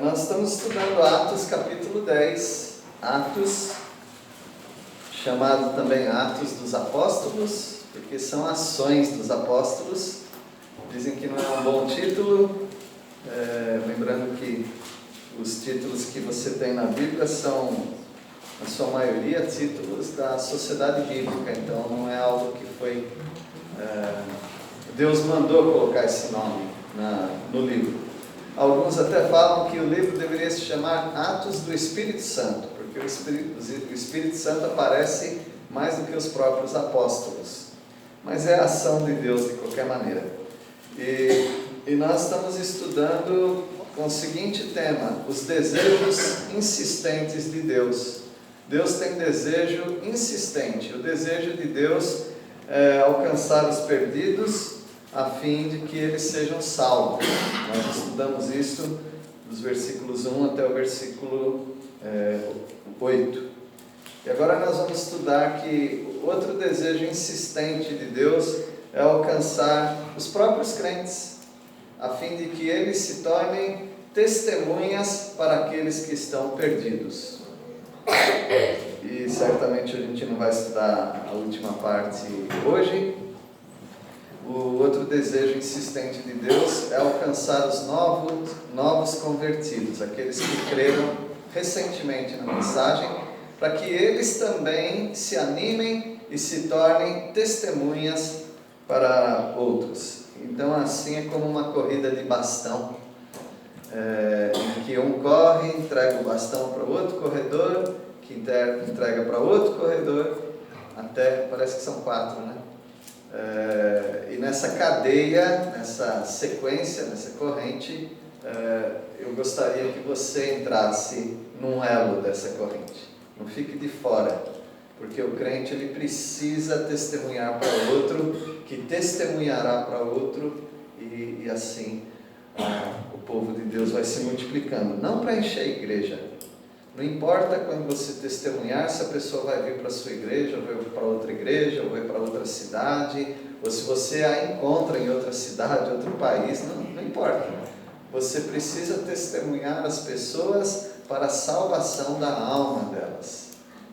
Nós estamos estudando Atos capítulo 10, Atos, chamado também Atos dos Apóstolos, porque são ações dos apóstolos. Dizem que não é um bom título, lembrando que os títulos que você tem na Bíblia são, na sua maioria, títulos da sociedade bíblica, então não é algo que foi... Deus mandou colocar esse nome no livro. Alguns até falam que o livro deveria se chamar Atos do Espírito Santo, porque o Espírito Santo aparece mais do que os próprios apóstolos. Mas é a ação de Deus de qualquer maneira. E nós estamos estudando com o seguinte tema: os desejos insistentes de Deus. Deus tem desejo insistente. O desejo de Deus é alcançar os perdidos, a fim de que eles sejam salvos. Nós estudamos isso dos versículos 1 até o versículo 8. E agora nós vamos estudar que outro desejo insistente de Deus é alcançar os próprios crentes, a fim de que eles se tornem testemunhas para aqueles que estão perdidos. E certamente a gente não vai estudar a última parte hoje. O outro desejo insistente de Deus é alcançar os novos convertidos, aqueles que creram recentemente na mensagem, para que eles também se animem e se tornem testemunhas para outros. Então, assim é como uma corrida de bastão, em que um corre, entrega o bastão para o outro corredor, que entrega para outro corredor, até, parece que são 4, né? E nessa cadeia, nessa sequência, nessa corrente, eu gostaria que você entrasse num elo dessa corrente. Não fique de fora, porque o crente ele precisa testemunhar para o outro, que testemunhará para o outro, e assim o povo de Deus vai se multiplicando. Não para encher a igreja. Não importa quando você testemunhar se a pessoa vai vir para a sua igreja, ou vai para outra igreja, ou vai para outra cidade, ou se você a encontra em outra cidade, outro país, não importa. Você precisa testemunhar as pessoas para a salvação da alma delas.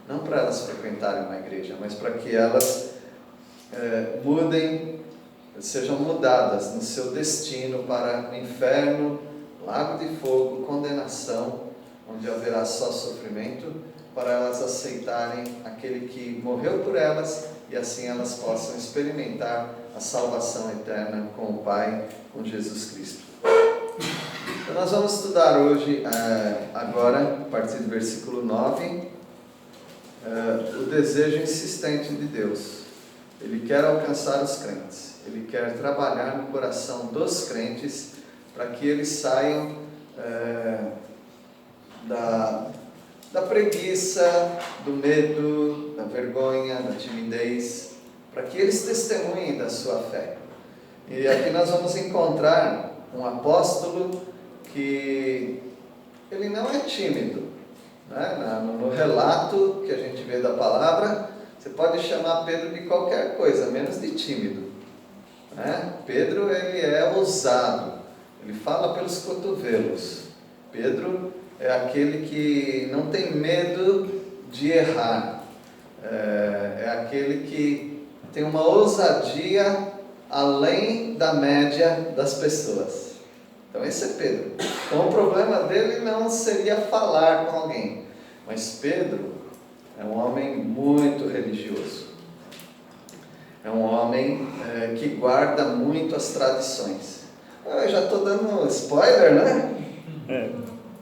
Não para elas frequentarem uma igreja, mas para que elas sejam mudadas no seu destino para o inferno, lago de fogo, condenação, onde haverá só sofrimento, para elas aceitarem aquele que morreu por elas, e assim elas possam experimentar a salvação eterna com o Pai, com Jesus Cristo. Então nós vamos estudar hoje, agora, a partir do versículo 9, o desejo insistente de Deus. Ele quer alcançar os crentes, Ele quer trabalhar no coração dos crentes, para que eles saiam da preguiça, do medo, da vergonha, da timidez, para que eles testemunhem da sua fé. E aqui nós vamos encontrar um apóstolo que ele não é tímido, né? No relato que a gente vê da palavra, você pode chamar Pedro de qualquer coisa, menos de tímido, né? Pedro ele é ousado, ele fala pelos cotovelos. Pedro é aquele que não tem medo de errar, é aquele que tem uma ousadia além da média das pessoas. Então esse é Pedro. Então o problema dele não seria falar com alguém, mas Pedro é um homem muito religioso, é um homem que guarda muito as tradições. Eu já estou dando spoiler, né?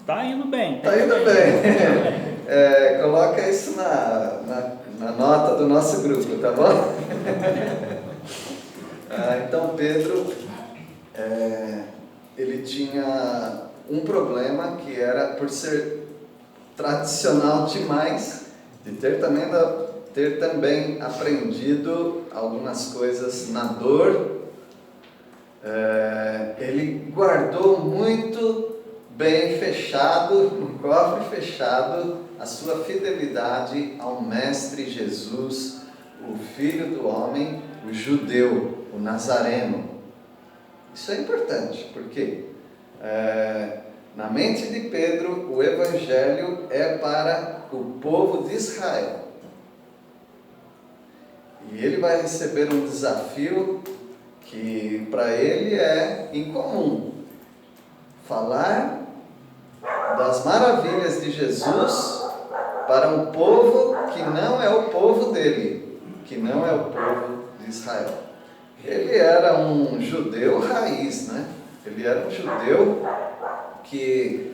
Tá indo bem. Tá indo bem. Coloca isso na nota do nosso grupo, tá bom? Então Pedro, ele tinha um problema, que era por ser tradicional demais, de ter também aprendido algumas coisas na dor. Ele guardou muito bem fechado, um cofre fechado, a sua fidelidade ao Mestre Jesus, o Filho do Homem, o judeu, o nazareno. Isso é importante, porque Na mente de Pedro, o Evangelho é para o povo de Israel. E ele vai receber um desafio que para ele é incomum. Falar das maravilhas de Jesus para um povo que não é o povo dele, que não é o povo de Israel. Ele era um judeu raiz, né? Ele era um judeu que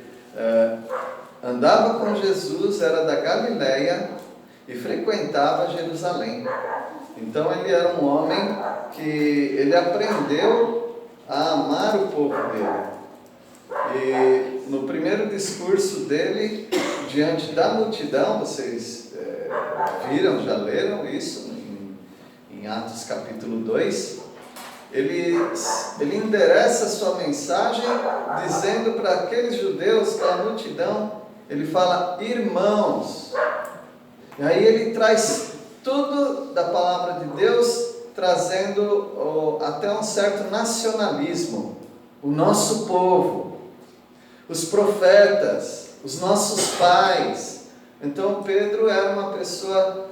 andava com Jesus, era da Galileia e frequentava Jerusalém. Então ele era um homem que ele aprendeu a amar o povo dele. E no primeiro discurso dele, diante da multidão, vocês viram, já leram isso em Atos capítulo 2, ele endereça a sua mensagem dizendo para aqueles judeus, para a multidão, ele fala, irmãos. E aí ele traz tudo da palavra de Deus, trazendo até um certo nacionalismo. O nosso povo, os profetas, os nossos pais. Então Pedro era uma pessoa,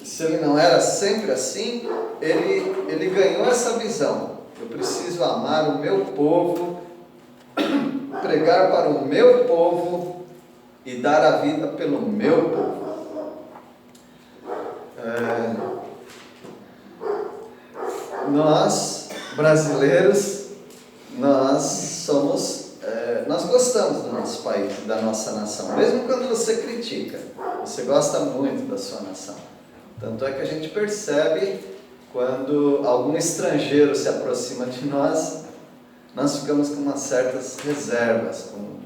se ele não era sempre assim, ele ganhou essa visão. Eu preciso amar o meu povo, pregar para o meu povo e dar a vida pelo meu povo. Nós, brasileiros, nós gostamos do nosso país, da nossa nação. Mesmo quando você critica, você gosta muito da sua nação. Tanto é que a gente percebe quando algum estrangeiro se aproxima de nós, nós ficamos com umas certas reservas com o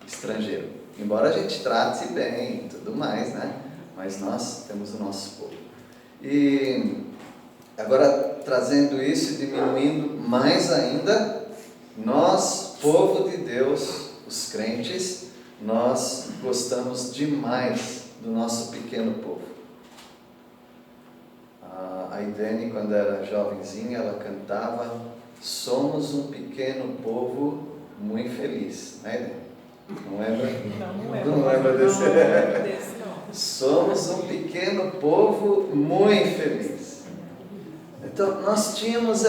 estrangeiro. Embora a gente trate bem e tudo mais, né? Mas nós temos o nosso povo. E agora, trazendo isso e diminuindo mais ainda, nós, povo de Deus, os crentes, nós gostamos demais do nosso pequeno povo. A Idene, quando era jovenzinha, ela cantava: somos um pequeno povo muito feliz, né, Idene? Não lembra? Não lembra desse? Somos um pequeno povo muito feliz. Então, nós tínhamos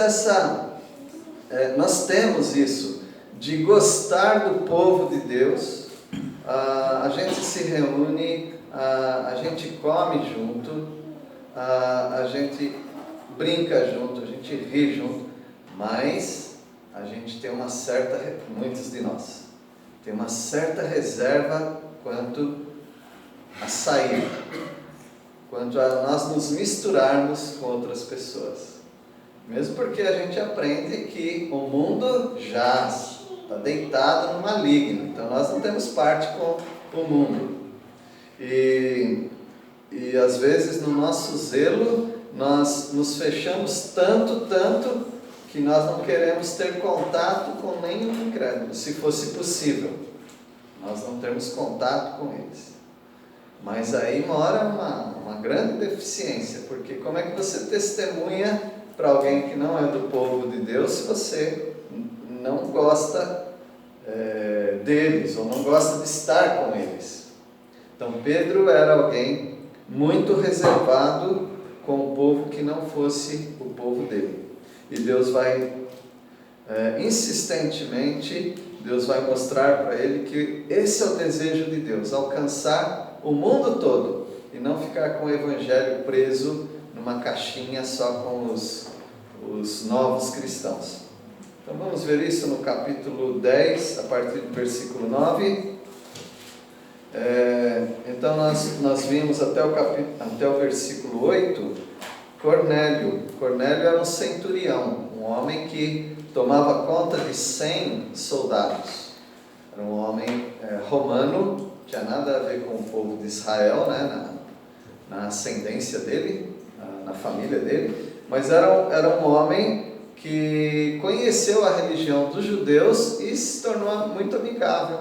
nós temos isso, de gostar do povo de Deus. A gente se reúne, a gente come junto, a gente brinca junto, a gente ri junto, mas a gente tem muitos de nós, tem uma certa reserva quanto a sair, quanto a nós nos misturarmos com outras pessoas. Mesmo porque a gente aprende que o mundo jaz, está deitado no maligno, então nós não temos parte com o mundo. E às vezes no nosso zelo, nós nos fechamos tanto, que nós não queremos ter contato com nenhum incrédulo, se fosse possível. Nós não temos contato com eles. Mas aí mora uma grande deficiência, porque como é que você testemunha para alguém que não é do povo de Deus se você não gosta deles, ou não gosta de estar com eles? Então Pedro era alguém muito reservado com o povo que não fosse o povo dele. E Deus vai, insistentemente, Deus vai mostrar para ele que esse é o desejo de Deus, alcançar o mundo todo e não ficar com o evangelho preso numa caixinha só com os novos cristãos. Então vamos ver isso no capítulo 10, a partir do versículo 9. Então nós vimos até o versículo 8, Cornélio era um centurião, um homem que tomava conta de 100 soldados. Era um homem romano, tinha nada a ver com o povo de Israel, né, na ascendência dele, na família dele, mas era um homem que conheceu a religião dos judeus e se tornou muito amigável.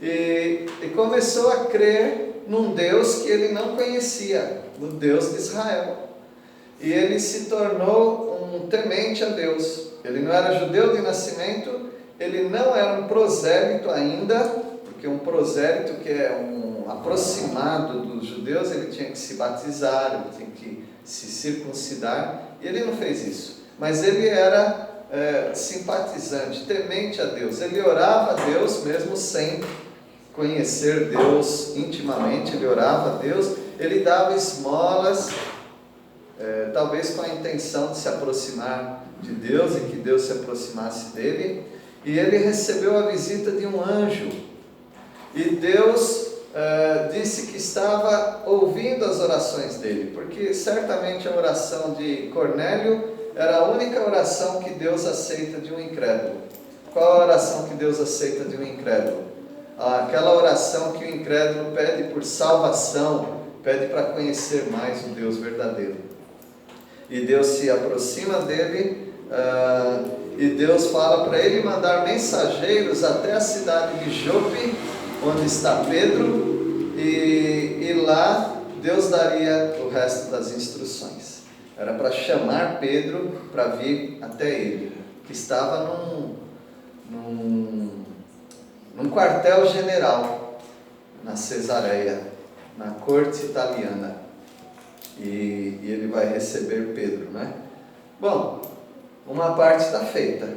E começou a crer num Deus que ele não conhecia, no Deus de Israel. E ele se tornou um temente a Deus. Ele não era judeu de nascimento, ele não era um prosélito ainda, porque um prosélito, que é um aproximado dos judeus, ele tinha que se batizar, ele tinha que se circuncidar, e ele não fez isso. Mas ele era simpatizante, temente a Deus. Ele orava a Deus mesmo sem conhecer Deus intimamente, ele orava a Deus, ele dava esmolas, talvez com a intenção de se aproximar de Deus e que Deus se aproximasse dele, e ele recebeu a visita de um anjo, e Deus disse que estava ouvindo as orações dele, porque certamente a oração de Cornélio era a única oração que Deus aceita de um incrédulo. Qual a oração que Deus aceita de um incrédulo? Aquela oração que o incrédulo pede por salvação, pede para conhecer mais o Deus verdadeiro. E Deus se aproxima dele, e Deus fala para ele mandar mensageiros até a cidade de Jope, onde está Pedro, e lá Deus daria o resto das instruções. Era para chamar Pedro para vir até ele, que estava num quartel-general na Cesareia, na corte italiana, e ele vai receber Pedro, né? Bom, uma parte está feita.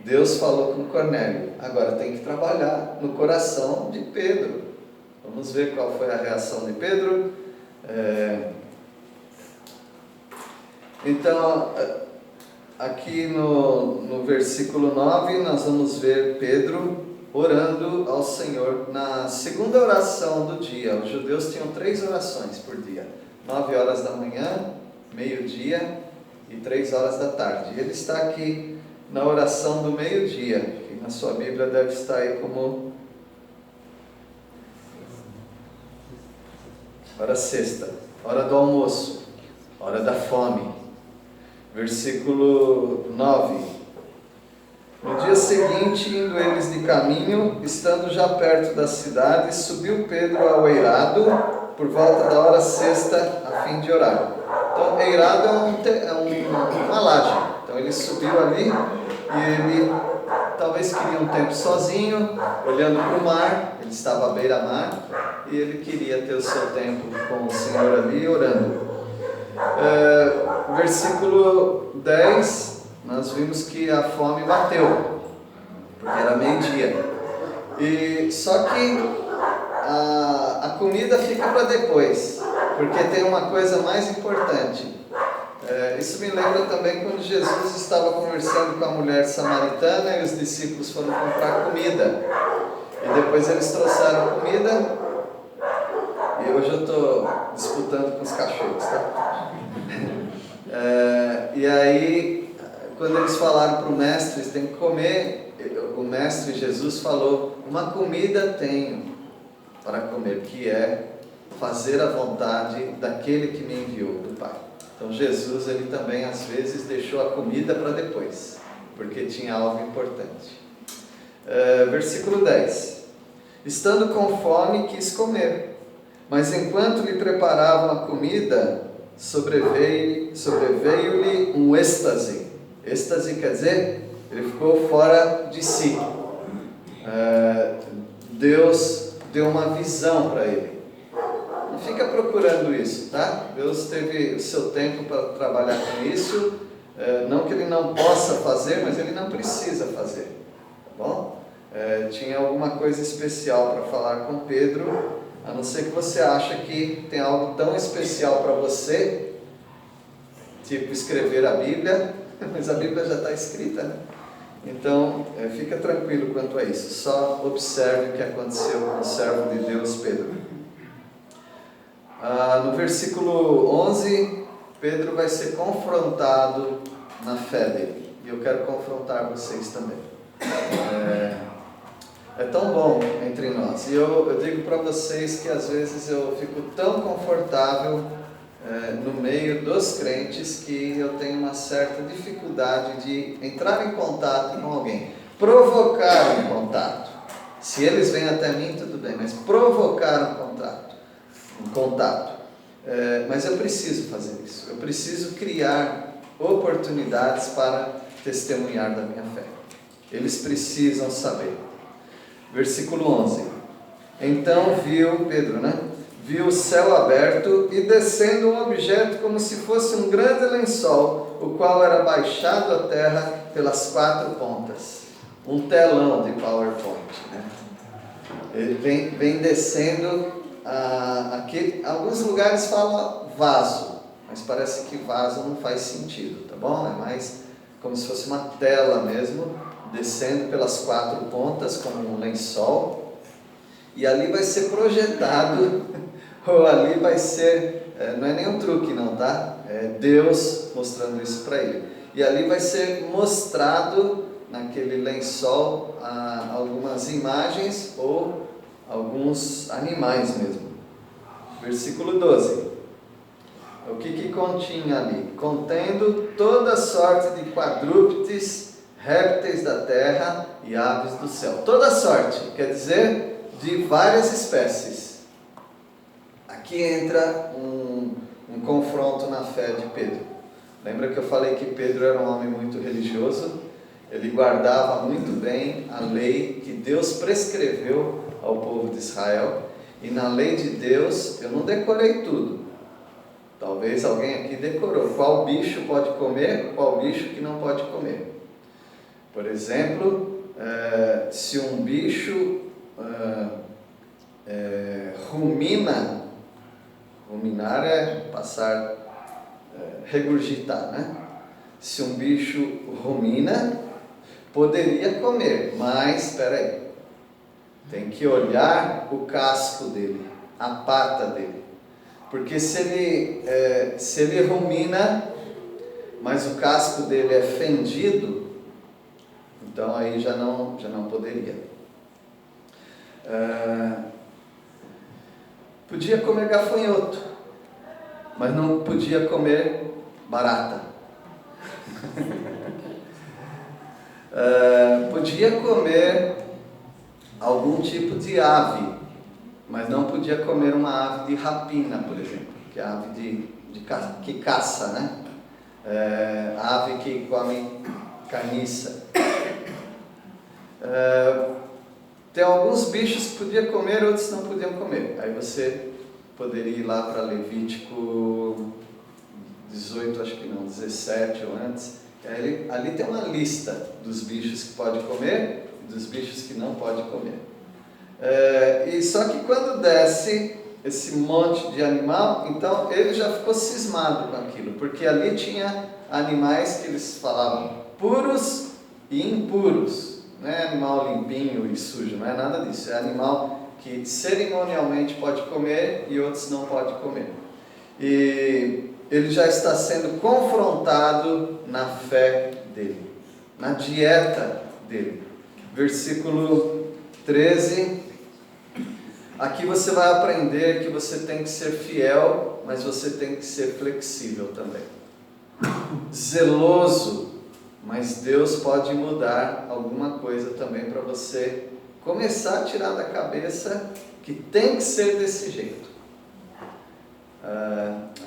Deus falou com Cornélio, agora tem que trabalhar no coração de Pedro. Vamos ver qual foi a reação de Pedro. Então, aqui no versículo 9, nós vamos ver Pedro orando ao Senhor na segunda oração do dia. Os judeus tinham 3 orações por dia: 9 horas da manhã, meio-dia e 3 horas da tarde. E ele está aqui na oração do meio-dia, que na sua Bíblia deve estar aí como hora sexta, hora do almoço, hora da fome. Versículo 9. No dia seguinte, indo eles de caminho, estando já perto da cidade, subiu Pedro ao eirado, por volta da hora sexta, a fim de orar. Então, eirado é uma laje. Então, ele subiu ali, e ele talvez queria um tempo sozinho, olhando para o mar. Ele estava à beira-mar, e ele queria ter o seu tempo com o Senhor ali, orando. Versículo 10, nós vimos que a fome bateu, porque era meio-dia. E só que a comida fica para depois, porque tem uma coisa mais importante. Isso me lembra também quando Jesus estava conversando com a mulher samaritana e os discípulos foram comprar comida. E depois eles trouxeram comida, e hoje eu estou disputando com os cachorros, tá? E aí, quando eles falaram para o mestre, eles têm que comer, o mestre Jesus falou: uma comida tenho para comer, que é fazer a vontade daquele que me enviou, do Pai. Então Jesus, ele também às vezes deixou a comida para depois, porque tinha algo importante. Versículo 10. Estando com fome, quis comer, mas enquanto lhe preparavam a comida, sobreveio-lhe um êxtase. Êxtase quer dizer, ele ficou fora de si. Deus deu uma visão para ele. Não fica procurando isso, tá? Deus teve o seu tempo para trabalhar com isso. Não que ele não possa fazer, mas ele não precisa fazer, tá bom? Tinha alguma coisa especial para falar com Pedro, a não ser que você ache que tem algo tão especial para você, tipo escrever a Bíblia, mas a Bíblia já está escrita, né? Então, fica tranquilo quanto a isso, só observe o que aconteceu com o servo de Deus, Pedro. No versículo 11, Pedro vai ser confrontado na fé dele, e eu quero confrontar vocês também. É tão bom entre nós, e eu digo para vocês que às vezes eu fico tão confortável no meio dos crentes que eu tenho uma certa dificuldade de entrar em contato com alguém, provocar um contato. Se eles vêm até mim, tudo bem, mas provocar um contato. Mas eu preciso fazer isso, eu preciso criar oportunidades para testemunhar da minha fé. Eles precisam saber. Versículo 11. Então viu, Pedro, viu o céu aberto e descendo um objeto como se fosse um grande lençol, o qual era baixado à terra pelas 4 pontas. Um telão de PowerPoint, Ele vem descendo, aqui, alguns lugares falam vaso, mas parece que vaso não faz sentido, tá bom? É mais como se fosse uma tela mesmo, descendo pelas 4 pontas como um lençol, e ali vai ser projetado, ou ali vai ser, não é nem um truque não, tá? É Deus mostrando isso para ele. E ali vai ser mostrado naquele lençol algumas imagens ou alguns animais mesmo. Versículo 12. O que continha ali? Contendo toda sorte de quadrúpedes, répteis da terra e aves do céu. Toda sorte, quer dizer, de várias espécies. Aqui entra um confronto na fé de Pedro. Lembra que eu falei que Pedro era um homem muito religioso? Ele guardava muito bem a lei que Deus prescreveu ao povo de Israel. E na lei de Deus, eu não decorei tudo. Talvez alguém aqui decorou. Qual bicho pode comer, qual bicho que não pode comer. Por exemplo, se um bicho rumina, ruminar é passar, regurgitar, Se um bicho rumina, poderia comer, mas, espera aí, tem que olhar o casco dele, a pata dele, porque se ele rumina, mas o casco dele é fendido, então aí já não poderia. Podia comer gafanhoto, mas não podia comer barata. Podia comer algum tipo de ave, mas não podia comer uma ave de rapina, por exemplo, que é a ave que caça, ave que come carniça. Tem alguns bichos que podia comer, outros não podiam comer. Aí você poderia ir lá para Levítico 18, acho que não, 17 ou antes. Ali tem uma lista dos bichos que pode comer e dos bichos que não pode comer. E só que quando desce esse monte de animal, então ele já ficou cismado com aquilo, porque ali tinha animais que eles falavam puros e impuros. Não é animal limpinho e sujo, não é nada disso. É animal que cerimonialmente pode comer e outros não pode comer. E ele já está sendo confrontado na fé dele, na dieta dele. Versículo 13. Aqui você vai aprender que você tem que ser fiel, mas você tem que ser flexível também. Zeloso, mas Deus pode mudar alguma coisa também para você começar a tirar da cabeça que tem que ser desse jeito.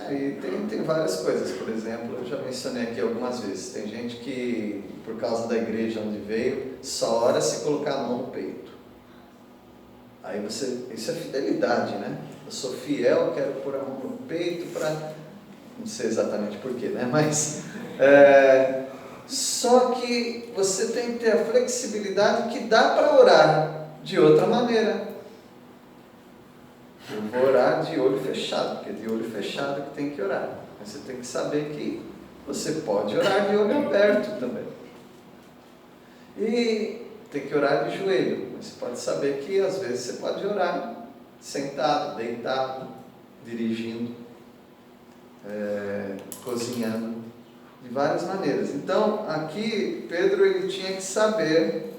Aí tem várias coisas, por exemplo, eu já mencionei aqui algumas vezes, tem gente que, por causa da igreja onde veio, só ora se colocar a mão no peito. Aí isso é fidelidade, Eu sou fiel, quero pôr a mão no peito para, não sei exatamente porquê, Mas, só que você tem que ter a flexibilidade que dá para orar de outra maneira. Eu vou orar de olho fechado, porque é de olho fechado que tem que orar. Mas você tem que saber que você pode orar de olho aberto também. E tem que orar de joelho, mas você pode saber que às vezes você pode orar sentado, deitado, dirigindo, cozinhando, de várias maneiras. Então, aqui, Pedro ele tinha que saber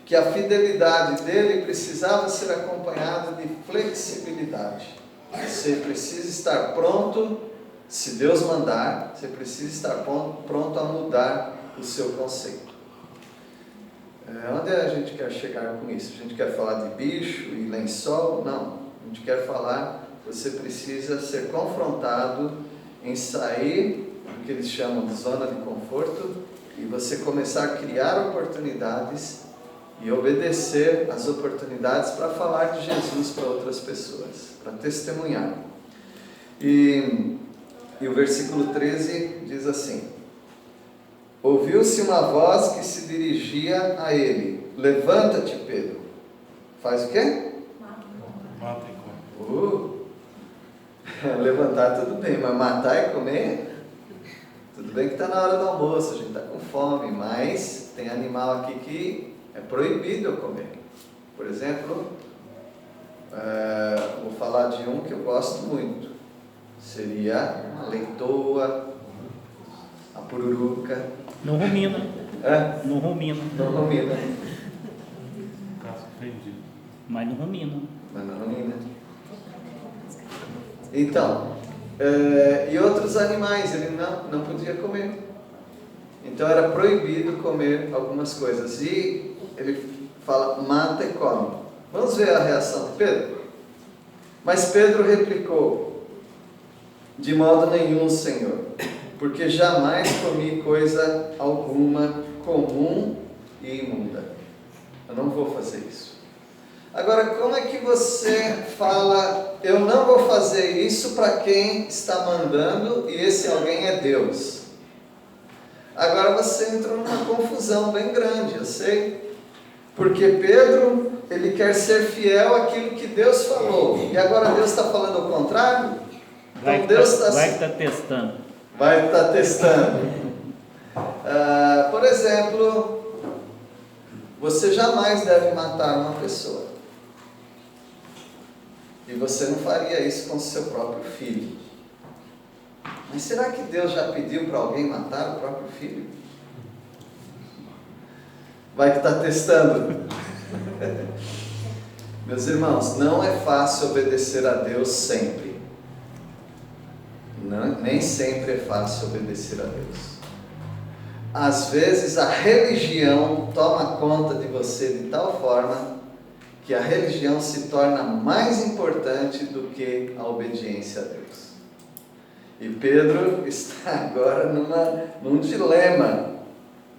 que a fidelidade dele precisava ser acompanhada de flexibilidade. Você precisa estar pronto, se Deus mandar, você precisa estar pronto a mudar o seu conceito. Onde a gente quer chegar com isso? A gente quer falar de bicho e lençol? Não. A gente quer falar que você precisa ser confrontado em sair do que eles chamam de zona de conforto e você começar a criar oportunidades e obedecer às oportunidades para falar de Jesus para outras pessoas, para testemunhar. E o versículo 13 diz assim: ouviu-se uma voz que se dirigia a ele: levanta-te, Pedro. Faz o quê? Mata e come. Levantar tudo bem, mas matar e comer? Tudo bem que está na hora do almoço, a gente está com fome, mas tem animal aqui que é proibido eu comer. Por exemplo, vou falar de um que eu gosto muito. Seria a leitoa, a pururuca. Não rumina. Não rumina. Não rumina. Caso ofendido. Mas não rumina. Mas não rumina. Então, e outros animais ele não podia comer. Então era proibido comer algumas coisas. E ele fala: mata e come. Vamos ver a reação de Pedro? Mas Pedro replicou: de modo nenhum, Senhor, porque jamais comi coisa alguma comum e imunda. Eu não vou fazer isso. Agora, como é que você fala: eu não vou fazer isso, para quem está mandando, e esse alguém é Deus? Agora você entrou numa confusão bem grande, eu sei. Porque Pedro, ele quer ser fiel àquilo que Deus falou. E agora Deus está falando ao contrário? Então Deus está... Vai que está testando. Vai estar testando. Por exemplo, você jamais deve matar uma pessoa. E você não faria isso com o seu próprio filho. Mas será que Deus já pediu para alguém matar o próprio filho? Vai que está testando. Meus irmãos, não é fácil obedecer a Deus sempre. Nem sempre é fácil obedecer a Deus. Às vezes a religião toma conta de você de tal forma que a religião se torna mais importante do que a obediência a Deus. E Pedro está agora num dilema.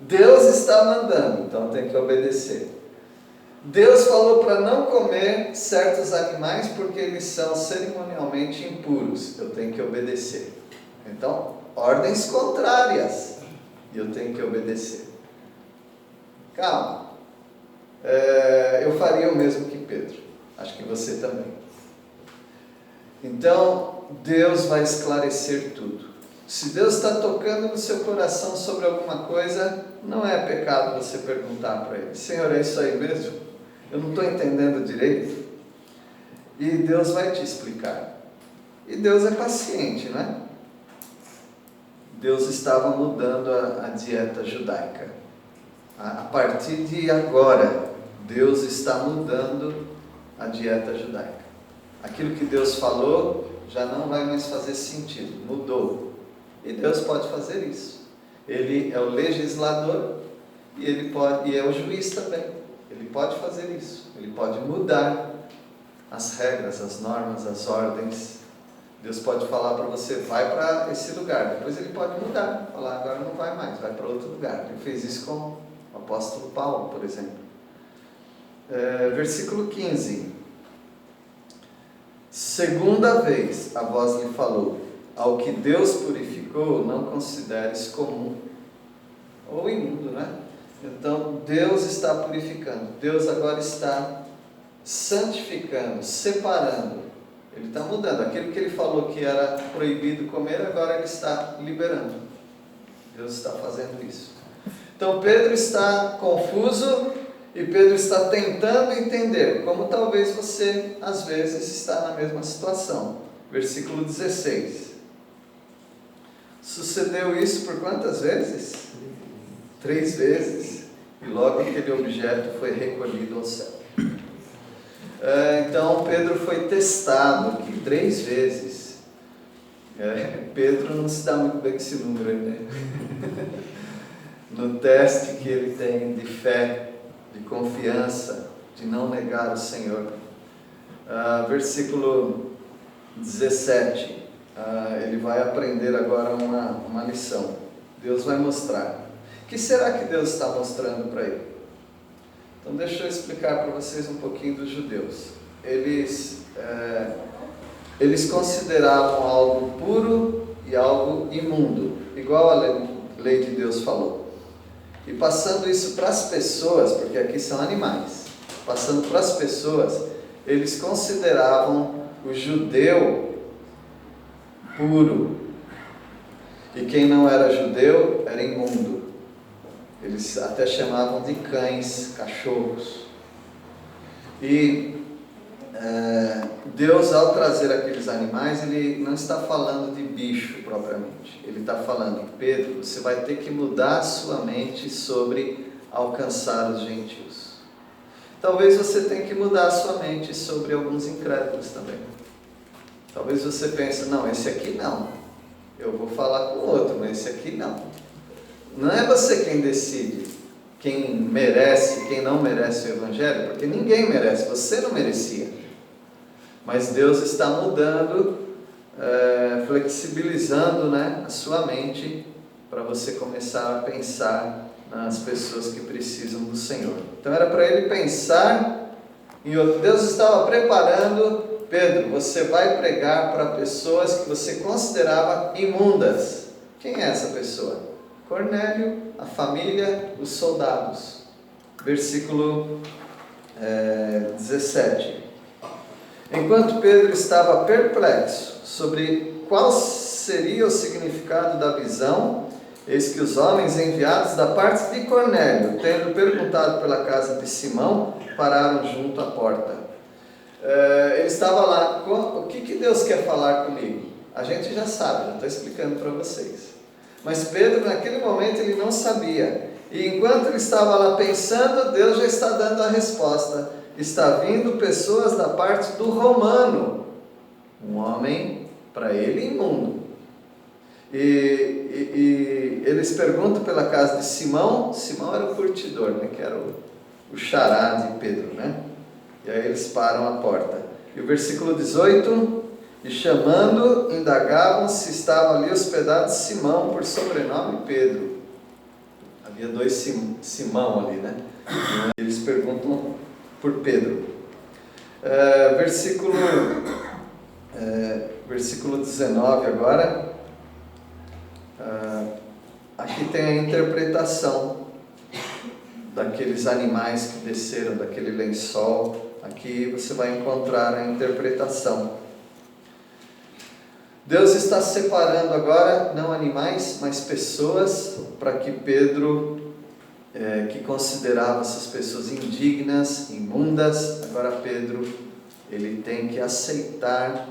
Deus está mandando, então tem que obedecer. Deus falou para não comer certos animais porque eles são cerimonialmente impuros. Eu tenho que obedecer. Então, ordens contrárias. E eu tenho que obedecer. Calma. Eu faria o mesmo que Pedro. Acho que você também. Então, Deus vai esclarecer tudo. Se Deus está tocando no seu coração sobre alguma coisa, não é pecado você perguntar para Ele: Senhor, é isso aí mesmo? Eu não estou entendendo direito. E Deus vai te explicar. E Deus é paciente, não é? Deus estava mudando a dieta judaica. A partir de agora, Deus está mudando a dieta judaica. Aquilo que Deus falou já não vai mais fazer sentido, mudou. E Deus pode fazer isso. Ele é o legislador e e é o juiz também. Ele pode fazer isso. Ele pode mudar as regras, as normas, as ordens. Deus pode falar para você: vai para esse lugar. Depois Ele pode mudar, falar: agora não vai mais, vai para outro lugar. Ele fez isso com o apóstolo Paulo, por exemplo. Versículo 15. Segunda vez a voz lhe falou: ao que Deus purificou, não consideres comum ou imundo, né? Então Deus está purificando. Deus agora está santificando, separando. Ele está mudando. Aquilo que Ele falou que era proibido comer, agora Ele está liberando. Deus está fazendo isso. Então Pedro está confuso e Pedro está tentando entender, como talvez você às vezes está na mesma situação. Versículo 16. Sucedeu isso por quantas vezes? 3 vezes. E logo aquele objeto foi recolhido ao céu. Então Pedro foi testado aqui 3 vezes. Pedro não se dá muito bem com esse número aí, né? No teste que ele tem de fé, de confiança, de não negar o Senhor. Versículo 17. Ele vai aprender agora uma lição. Deus vai mostrar que será que Deus está mostrando para ele? Então deixa eu explicar para vocês um pouquinho dos judeus. Eles consideravam algo puro e algo imundo, igual a lei de Deus falou. E passando isso para as pessoas, porque aqui são animais, passando para as pessoas, eles consideravam o judeu puro, e quem não era judeu era imundo. Eles até chamavam de cães, cachorros. E Deus, ao trazer aqueles animais, Ele não está falando de bicho propriamente. Ele está falando: Pedro, você vai ter que mudar a sua mente sobre alcançar os gentios. Talvez você tenha que mudar a sua mente sobre alguns incrédulos também. Talvez você pense: não, esse aqui não. Eu vou falar com outro, mas esse aqui não. Não é você quem decide quem merece e quem não merece o Evangelho, porque ninguém merece, você não merecia. Mas Deus está mudando, flexibilizando, né, a sua mente para você começar a pensar nas pessoas que precisam do Senhor. Então era para ele pensar em outro. Deus estava preparando: Pedro, você vai pregar para pessoas que você considerava imundas. Quem é essa pessoa? Cornélio, a família, os soldados. Versículo 17. Enquanto Pedro estava perplexo sobre qual seria o significado da visão, eis que os homens enviados da parte de Cornélio, tendo perguntado pela casa de Simão, pararam junto à porta. Ele estava lá: o que Deus quer falar comigo? A gente já sabe, já estou explicando para vocês. Mas Pedro, naquele momento, ele não sabia. E enquanto ele estava lá pensando, Deus já está dando a resposta. Está vindo pessoas da parte do romano, um homem, para ele, imundo. E eles perguntam pela casa de Simão. Simão era o curtidor, né, que era o xará de Pedro, né? E aí eles param a porta. E o versículo 18: e chamando, indagavam se estava ali hospedado Simão, por sobrenome Pedro. Havia dois Simão ali, né? E eles perguntam por Pedro. Versículo 19 agora. Aqui tem a interpretação daqueles animais que desceram, daquele lençol. Aqui você vai encontrar a interpretação. Deus está separando agora, não animais, mas pessoas, para que Pedro, que considerava essas pessoas indignas, imundas, agora Pedro, ele tem que aceitar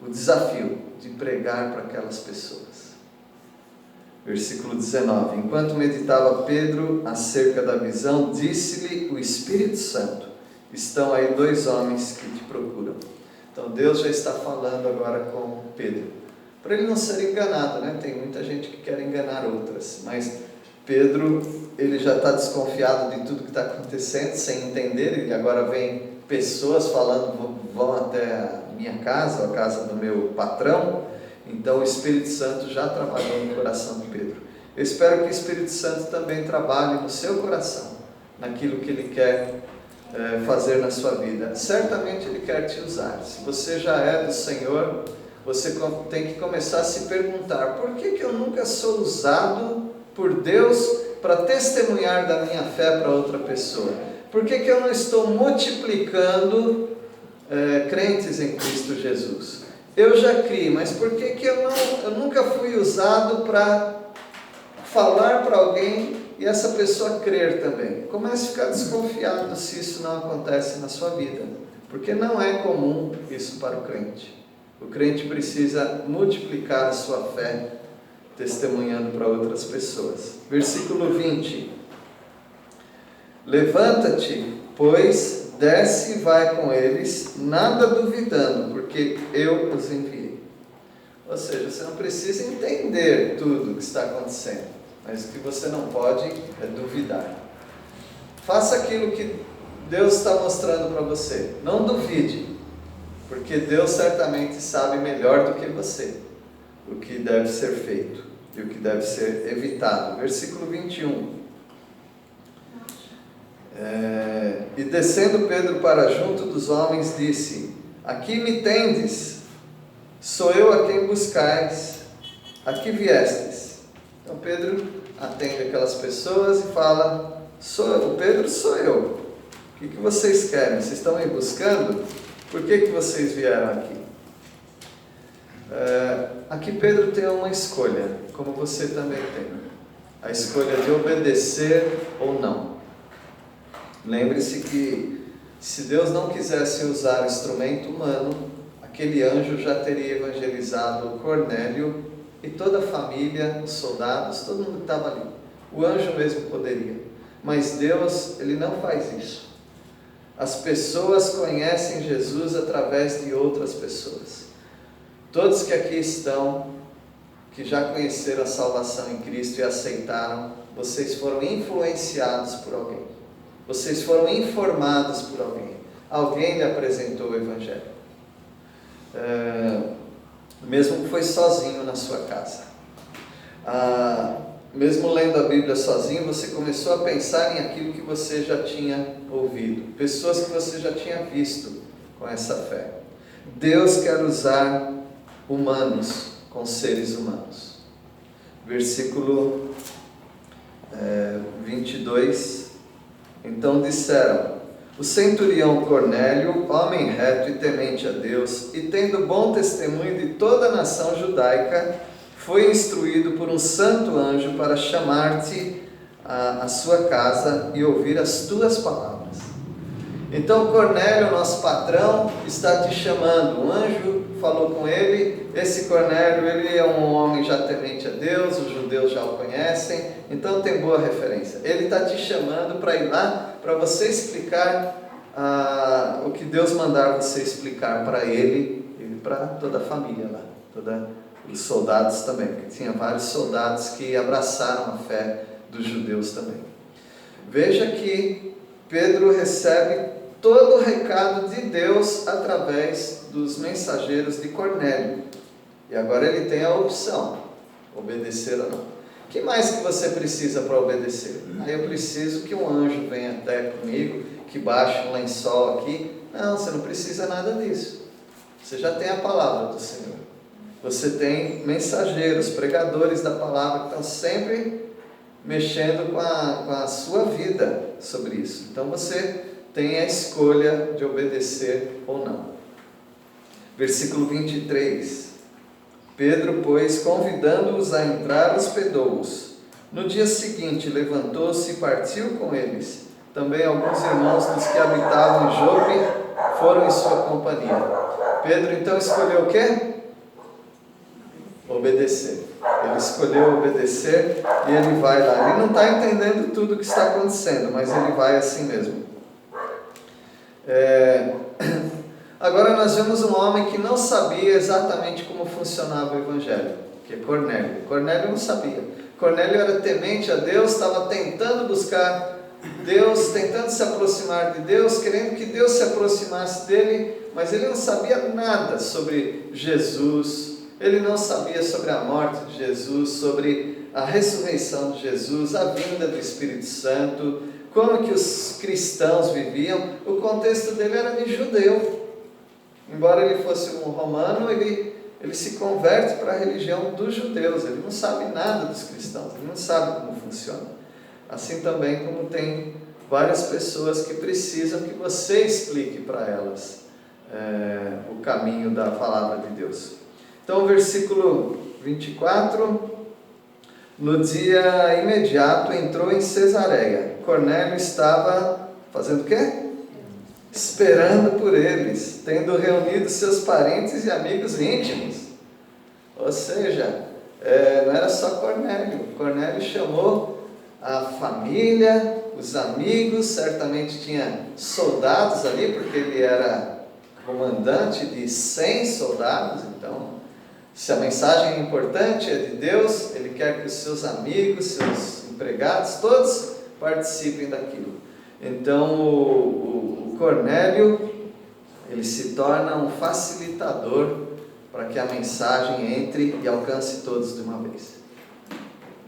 o desafio de pregar para aquelas pessoas. Versículo 19: enquanto meditava Pedro acerca da visão, disse-lhe o Espírito Santo: estão aí dois homens que te procuram. Então Deus já está falando agora com Pedro, para ele não ser enganado, né? Tem muita gente que quer enganar outras, mas Pedro, ele já está desconfiado de tudo que está acontecendo, sem entender. E agora vem pessoas falando: vão até a minha casa, a casa do meu patrão. Então o Espírito Santo já trabalhou no coração de Pedro. Eu espero que o Espírito Santo também trabalhe no seu coração, naquilo que ele quer fazer na sua vida. Certamente ele quer te usar. Se você já é do Senhor, você tem que começar a se perguntar: por que eu nunca sou usado por Deus para testemunhar da minha fé para outra pessoa? Por que eu não estou multiplicando crentes em Cristo Jesus? Eu já criei, mas por que eu nunca fui usado para falar para alguém e essa pessoa crer também? Comece a ficar desconfiado se isso não acontece na sua vida, porque não é comum isso para o crente. O crente precisa multiplicar a sua fé, testemunhando para outras pessoas. Versículo 20: levanta-te, pois, desce e vai com eles, nada duvidando, porque eu os enviei. Ou seja, você não precisa entender tudo o que está acontecendo, mas o que você não pode é duvidar. Faça aquilo que Deus está mostrando para você. Não duvide, porque Deus certamente sabe melhor do que você o que deve ser feito e o que deve ser evitado. Versículo 21: E descendo Pedro para junto dos homens, disse: aqui me tendes, sou eu a quem buscais, aqui viestes. Então Pedro atende aquelas pessoas e fala: Pedro sou eu, o que vocês querem? Vocês estão me buscando? Por que vocês vieram aqui? Aqui Pedro tem uma escolha, como você também tem, a escolha de obedecer ou não. Lembre-se que se Deus não quisesse usar o instrumento humano, aquele anjo já teria evangelizado Cornélio e toda a família, os soldados, todo mundo que estava ali. O anjo mesmo poderia, mas Deus, Ele não faz isso. As pessoas conhecem Jesus através de outras pessoas. Todos que aqui estão, que já conheceram a salvação em Cristo e aceitaram, vocês foram influenciados por alguém. Vocês foram informados por alguém. Alguém lhe apresentou o Evangelho. Mesmo que foi sozinho na sua casa. Mesmo lendo a Bíblia sozinho, você começou a pensar em aquilo que você já tinha ouvido. Pessoas que você já tinha visto com essa fé. Deus quer usar humanos com seres humanos. Versículo 22. Então disseram: o centurião Cornélio, homem reto e temente a Deus, e tendo bom testemunho de toda a nação judaica, foi instruído por um santo anjo para chamar-te à sua casa e ouvir as tuas palavras. Então Cornélio, nosso patrão, está te chamando. O anjo falou com ele. Esse Cornélio, ele é um homem já temente a Deus, os judeus já o conhecem, então tem boa referência. Ele está te chamando para ir lá, para você explicar o que Deus mandar você explicar para ele e para toda a família lá, todos os soldados também, porque tinha vários soldados que abraçaram a fé dos judeus também. Veja que Pedro recebe todo o recado de Deus através dos mensageiros de Cornélio. E agora ele tem a opção, obedecer ou não. O que mais que você precisa para obedecer? Eu preciso que um anjo venha até comigo, que baixe um lençol aqui. Não, você não precisa nada disso. Você já tem a palavra do Senhor. Você tem mensageiros, pregadores da palavra, que estão sempre mexendo com a sua vida sobre isso. Então você tem a escolha de obedecer ou não. Versículo 23. Pedro, pois, convidando-os a entrar, hospedou-os. No dia seguinte, levantou-se e partiu com eles. Também alguns irmãos dos que habitavam em Jope foram em sua companhia. Pedro, então, escolheu o quê? Obedecer. Ele escolheu obedecer e ele vai lá. Ele não está entendendo tudo o que está acontecendo, mas ele vai assim mesmo. Agora nós vemos um homem que não sabia exatamente como funcionava o Evangelho, que é Cornélio. Cornélio não sabia. Cornélio era temente a Deus, estava tentando buscar Deus, tentando se aproximar de Deus, querendo que Deus se aproximasse dele, mas ele não sabia nada sobre Jesus, ele não sabia sobre a morte de Jesus, sobre a ressurreição de Jesus, a vinda do Espírito Santo, como que os cristãos viviam. O contexto dele era de judeu. Embora ele fosse um romano, ele se converte para a religião dos judeus. Ele não sabe nada dos cristãos, ele não sabe como funciona. Assim também como tem várias pessoas que precisam que você explique para elas o caminho da palavra de Deus. Então, versículo 24. No dia imediato entrou em Cesareia. Cornélio estava fazendo o quê? Esperando por eles, tendo reunido seus parentes e amigos íntimos. Ou seja, não era só Cornélio. Cornélio chamou a família, os amigos, certamente tinha soldados ali, porque ele era comandante de 100 soldados. Então, se a mensagem é importante, é de Deus, ele quer que os seus amigos, seus empregados, todos participem daquilo. Então, o Cornélio, ele se torna um facilitador para que a mensagem entre e alcance todos de uma vez.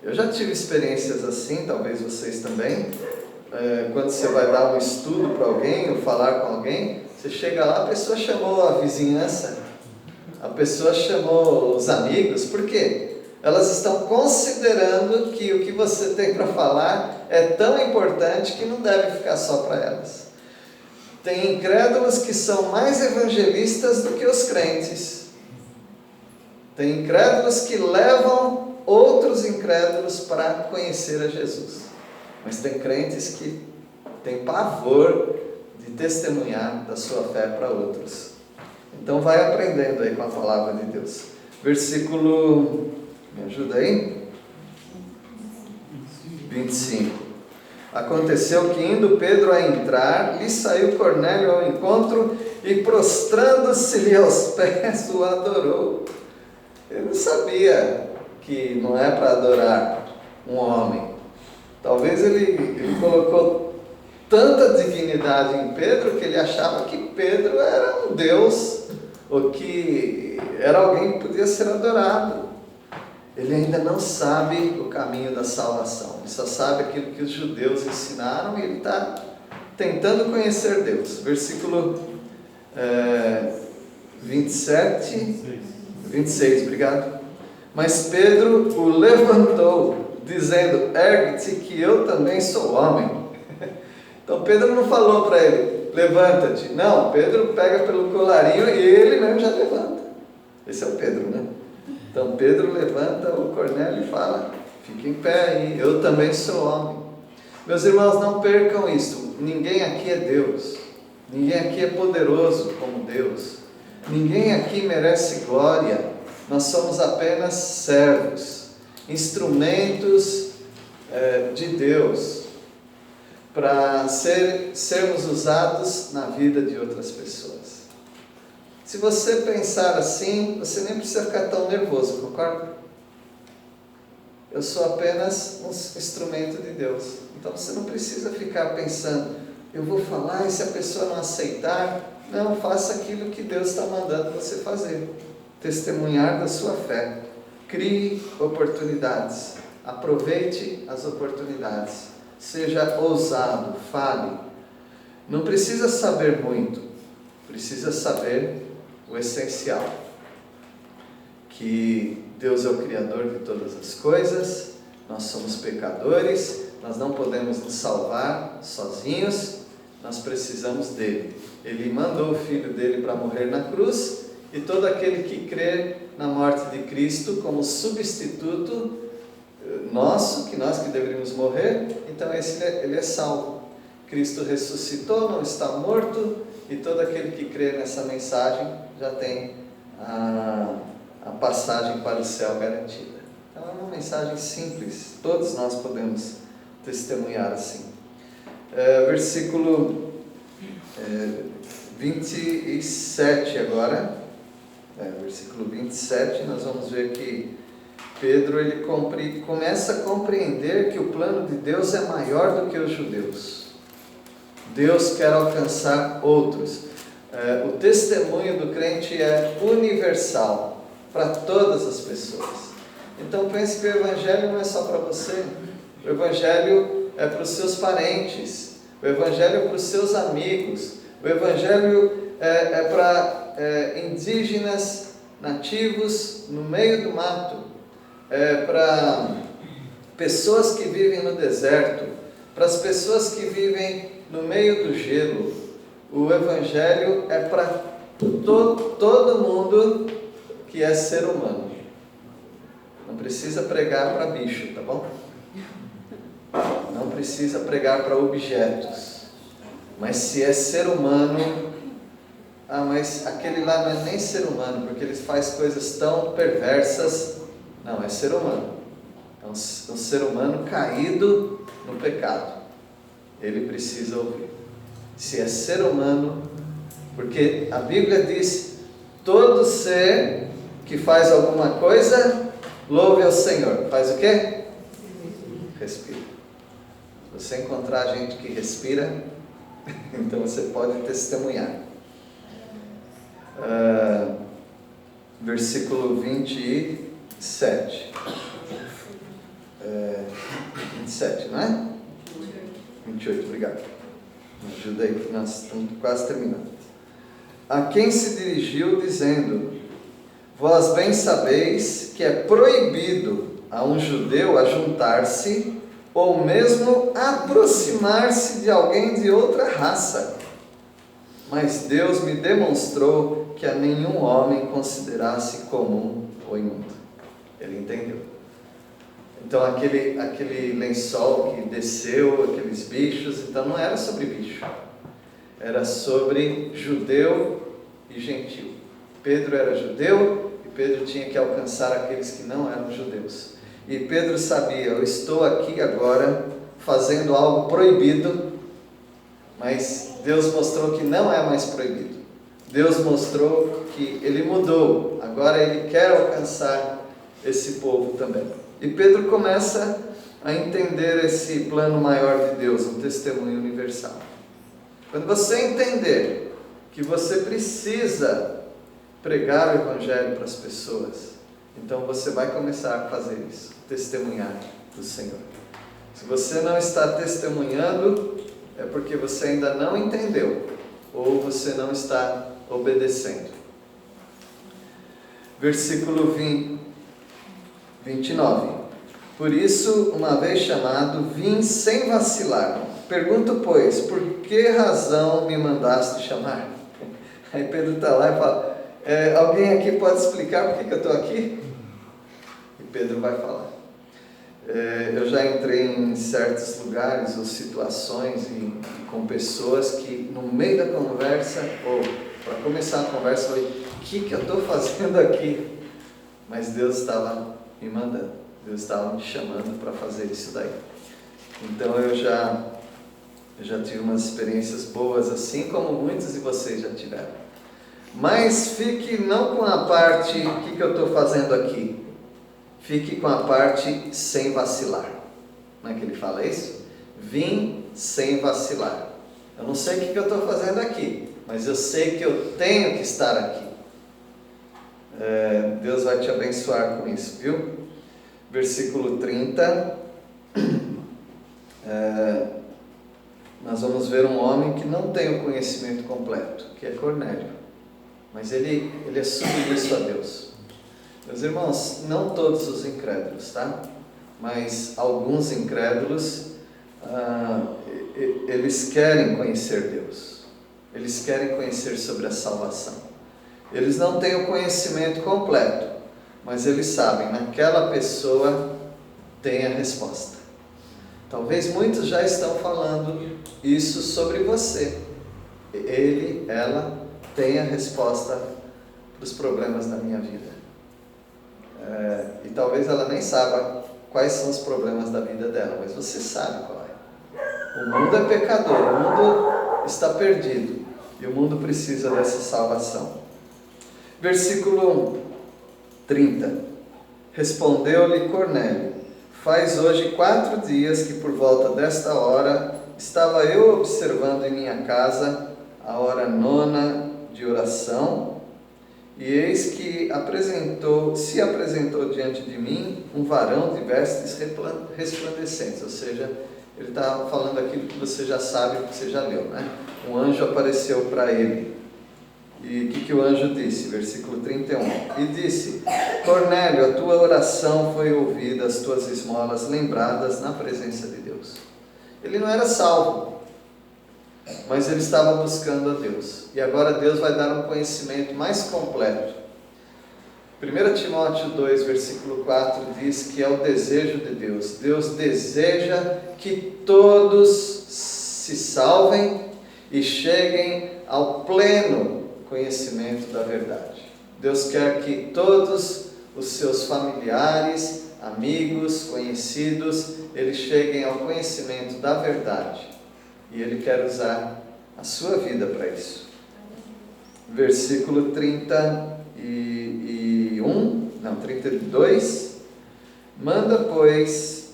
Eu já tive experiências assim, talvez vocês também. quando você vai dar um estudo para alguém ou falar com alguém, você chega lá, a pessoa chamou a vizinhança, a pessoa chamou os amigos. Por quê? Elas estão considerando que o que você tem para falar é tão importante que não deve ficar só para elas. Tem incrédulos que são mais evangelistas do que os crentes. Tem incrédulos que levam outros incrédulos para conhecer a Jesus. Mas tem crentes que têm pavor de testemunhar da sua fé para outros. Então vai aprendendo aí com a palavra de Deus. Versículo, me ajuda aí? 25. Aconteceu que, indo Pedro a entrar, lhe saiu Cornélio ao encontro e, prostrando-se-lhe aos pés, o adorou. Ele não sabia que não é para adorar um homem. Talvez ele colocou tanta dignidade em Pedro que ele achava que Pedro era um Deus, ou que era alguém que podia ser adorado. Ele ainda não sabe o caminho da salvação. Ele só sabe aquilo que os judeus ensinaram e ele está tentando conhecer Deus. Versículo 26, obrigado. Mas Pedro o levantou, dizendo: ergue-te, que eu também sou homem. Então Pedro não falou para ele: levanta-te. Não, Pedro pega pelo colarinho e ele mesmo já levanta. Esse é o Pedro, né? Então Pedro levanta o Cornélio e fala: fique em pé aí, eu também sou homem. Meus irmãos, não percam isso. Ninguém aqui é Deus. Ninguém aqui é poderoso como Deus. Ninguém aqui merece glória. Nós somos apenas servos, instrumentos de Deus, para sermos usados na vida de outras pessoas. Se você pensar assim, você nem precisa ficar tão nervoso, concorda? Eu sou apenas um instrumento de Deus. Então você não precisa ficar pensando: eu vou falar e se a pessoa não aceitar. Não, faça aquilo que Deus está mandando você fazer. Testemunhar da sua fé. Crie oportunidades. Aproveite as oportunidades. Seja ousado, fale. Não precisa saber muito. Precisa saber o essencial. Que Deus é o Criador de todas as coisas. Nós somos pecadores. Nós não podemos nos salvar sozinhos. Nós precisamos dele. Ele mandou o Filho dele para morrer na cruz, e todo aquele que crê na morte de Cristo como substituto nosso, que nós que deveríamos morrer, então ele é salvo. Cristo ressuscitou, não está morto, e todo aquele que crê nessa mensagem já tem a passagem para o céu garantida. Então é uma mensagem simples, todos nós podemos testemunhar assim. Versículo 27 agora, versículo 27, nós vamos ver que Pedro ele começa a compreender que o plano de Deus é maior do que os judeus. Deus quer alcançar outros. O testemunho do crente é universal, para todas as pessoas. Então pense que o Evangelho não é só para você. O Evangelho é para os seus parentes. O Evangelho é para os seus amigos. O Evangelho é para indígenas, nativos, no meio do mato. É para pessoas que vivem no deserto. Para as pessoas que vivem no meio do gelo. O Evangelho é para todo mundo que é ser humano. Não precisa pregar para bicho, tá bom? Não precisa pregar para objetos. Mas se é ser humano, mas aquele lá não é nem ser humano, porque ele faz coisas tão perversas. Não, é ser humano. É um ser humano caído no pecado. Ele precisa ouvir. Se é ser humano, porque a Bíblia diz: todo ser que faz alguma coisa, louve ao Senhor. Faz o quê? Respira. Se você encontrar gente que respira, então você pode testemunhar. Versículo 27. 27, não é? 28, obrigado. Me ajuda aí, que nós estamos quase terminando. A quem se dirigiu dizendo: vós bem sabeis que é proibido a um judeu ajuntar-se ou mesmo aproximar-se de alguém de outra raça. Mas Deus me demonstrou que a nenhum homem considerasse comum ou imundo. Ele entendeu. Então aquele lençol que desceu, aqueles bichos, então não era sobre bicho. Era sobre judeu e gentil. Pedro era judeu e Pedro tinha que alcançar aqueles que não eram judeus. E Pedro sabia: eu estou aqui agora fazendo algo proibido, mas Deus mostrou que não é mais proibido. Deus mostrou que ele mudou, agora ele quer alcançar esse povo também. E Pedro começa a entender esse plano maior de Deus, um testemunho universal. Quando você entender que você precisa pregar o Evangelho para as pessoas, então você vai começar a fazer isso, testemunhar do Senhor. Se você não está testemunhando, é porque você ainda não entendeu, ou você não está obedecendo. Versículo 29. Por isso, uma vez chamado, vim sem vacilar. Pergunto, pois, por que razão me mandaste chamar? Aí Pedro está lá e fala: alguém aqui pode explicar por que eu estou aqui? E Pedro vai falar. Eu já entrei em certos lugares ou situações e com pessoas que no meio da conversa, ou para começar a conversa, eu falei: o que eu estou fazendo aqui? Mas Deus estava me mandando, Deus estava me chamando para fazer isso daí. Então eu já tive umas experiências boas, assim como muitos de vocês já tiveram. Mas fique não com a parte: o que eu estou fazendo aqui? Fique com a parte sem vacilar. Não é que ele fala isso? Vim sem vacilar. Eu não sei o que eu estou fazendo aqui, mas eu sei que eu tenho que estar aqui. Deus vai te abençoar com isso, viu? Versículo 30. Nós vamos ver um homem que não tem o conhecimento completo, que é Cornélio. Mas ele é submisso a Deus. Meus irmãos, não todos os incrédulos, tá? Mas alguns incrédulos, eles querem conhecer Deus. Eles querem conhecer sobre a salvação. Eles não têm o conhecimento completo, mas eles sabem, naquela pessoa tem a resposta. Talvez muitos já estão falando isso sobre você. Ela tem a resposta para os problemas da minha vida. E talvez ela nem saiba quais são os problemas da vida dela, mas você sabe qual é. O mundo é pecador, o mundo está perdido e o mundo precisa dessa salvação. Versículo 30. Respondeu-lhe Cornélio: faz hoje 4 dias que por volta desta hora estava eu observando em minha casa a hora 9ª de oração, e eis que se apresentou diante de mim um varão de vestes resplandecentes. Ou seja, ele está falando aquilo que você já sabe, que você já leu, né? Um anjo apareceu para ele. E o que o anjo disse? Versículo 31. E disse: Cornélio, a tua oração foi ouvida, as tuas esmolas lembradas na presença de Deus. Ele não era salvo, mas ele estava buscando a Deus. E agora Deus vai dar um conhecimento mais completo. 1 Timóteo 2, versículo 4 diz que é o desejo de Deus. Deus deseja que todos se salvem e cheguem ao pleno conhecimento da verdade. Deus quer que todos os seus familiares, amigos, conhecidos, eles cheguem ao conhecimento da verdade. E Ele quer usar a sua vida para isso. Versículo 32. Manda, pois,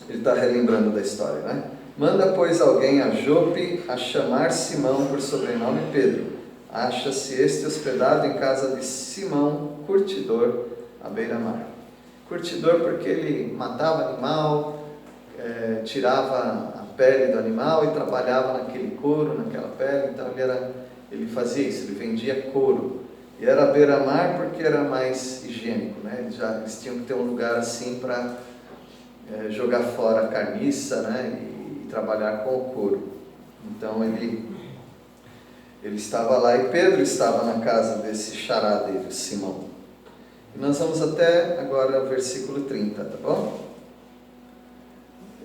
ele está relembrando da história, né? Manda, pois, alguém a Jope a chamar Simão por sobrenome Pedro. Acha-se este hospedado em casa de Simão, curtidor, à beira-mar. Curtidor porque ele matava animal, tirava a pele do animal e trabalhava naquele couro, naquela pele. Então ele fazia isso, ele vendia couro. E era à beira-mar porque era mais higiênico, né? Eles tinham que ter um lugar assim para jogar fora a carniça, né? E trabalhar com o couro. Então ele estava lá e Pedro estava na casa desse xará dele, Simão. E nós vamos até agora o versículo 30, tá bom?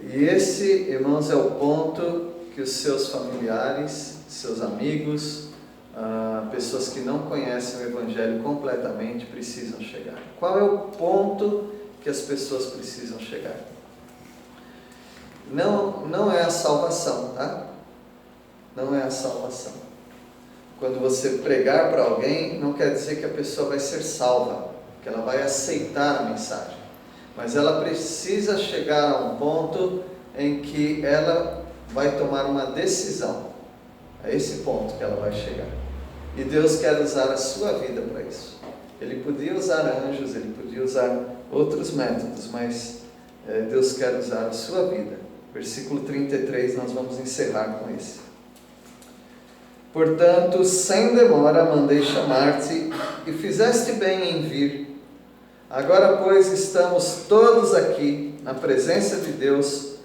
E esse, irmãos, é o ponto que os seus familiares, seus amigos, pessoas que não conhecem o Evangelho completamente precisam chegar. Qual é o ponto que as pessoas precisam chegar? Não é a salvação, tá? Não é a salvação. Quando você pregar para alguém, não quer dizer que a pessoa vai ser salva, que ela vai aceitar a mensagem. Mas ela precisa chegar a um ponto em que ela vai tomar uma decisão. É esse ponto que ela vai chegar. E Deus quer usar a sua vida para isso. Ele podia usar anjos, ele podia usar outros métodos, mas Deus quer usar a sua vida. Versículo 33, nós vamos encerrar com esse. Portanto, sem demora mandei chamar-te e fizeste bem em vir. Agora, pois, estamos todos aqui na presença de Deus,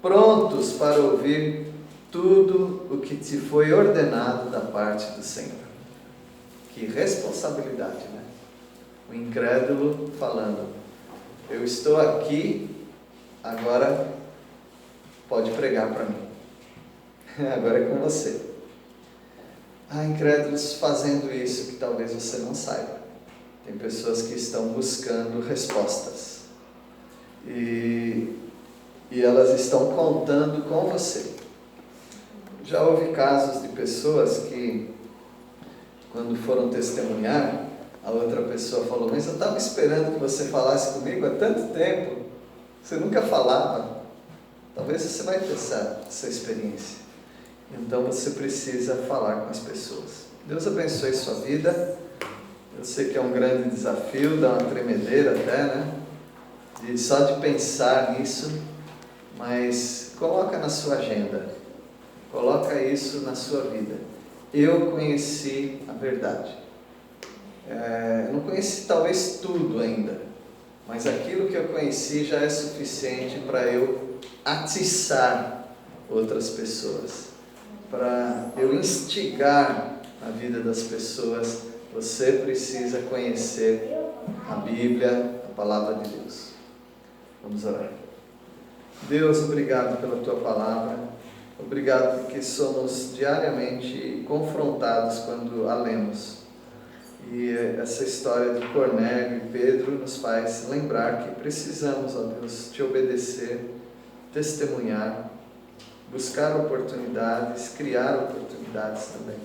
prontos para ouvir tudo o que te foi ordenado da parte do Senhor. Que responsabilidade, né? O incrédulo falando: eu estou aqui, agora pode pregar para mim. Agora é com você. Há incrédulos fazendo isso que talvez você não saiba. Tem pessoas que estão buscando respostas. E elas estão contando com você. Já houve casos de pessoas que, quando foram testemunhar, a outra pessoa falou: mas eu estava esperando que você falasse comigo há tanto tempo, você nunca falava. Talvez você vai ter essa experiência. Então você precisa falar com as pessoas. Deus abençoe sua vida. Eu sei que é um grande desafio, dá uma tremedeira até, né? Só de pensar nisso, mas coloca na sua agenda. Coloca isso na sua vida. Eu conheci a verdade. Não conheci talvez tudo ainda, mas aquilo que eu conheci já é suficiente para eu atiçar outras pessoas, para eu instigar a vida das pessoas. Você precisa conhecer a Bíblia, a Palavra de Deus. Vamos orar. Deus, obrigado pela Tua Palavra. Obrigado porque somos diariamente confrontados quando a lemos. E essa história de Cornélio e Pedro nos faz lembrar que precisamos, ó Deus, Te obedecer, testemunhar, buscar oportunidades, criar oportunidades também.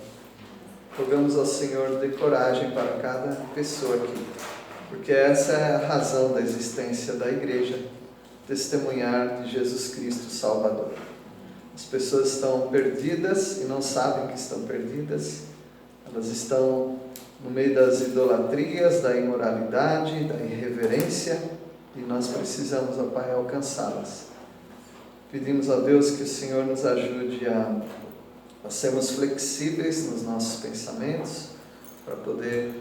Rogamos ao Senhor, dê coragem para cada pessoa aqui, porque essa é a razão da existência da igreja, testemunhar de Jesus Cristo Salvador. As pessoas estão perdidas e não sabem que estão perdidas. Elas estão no meio das idolatrias, da imoralidade, da irreverência, e nós precisamos, ó Pai, alcançá-las. Pedimos a Deus que o Senhor nos ajude a sermos flexíveis nos nossos pensamentos, para poder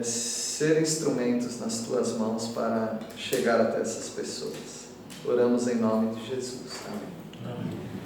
ser instrumentos nas Tuas mãos para chegar até essas pessoas. Oramos em nome de Jesus. Amém. Amém.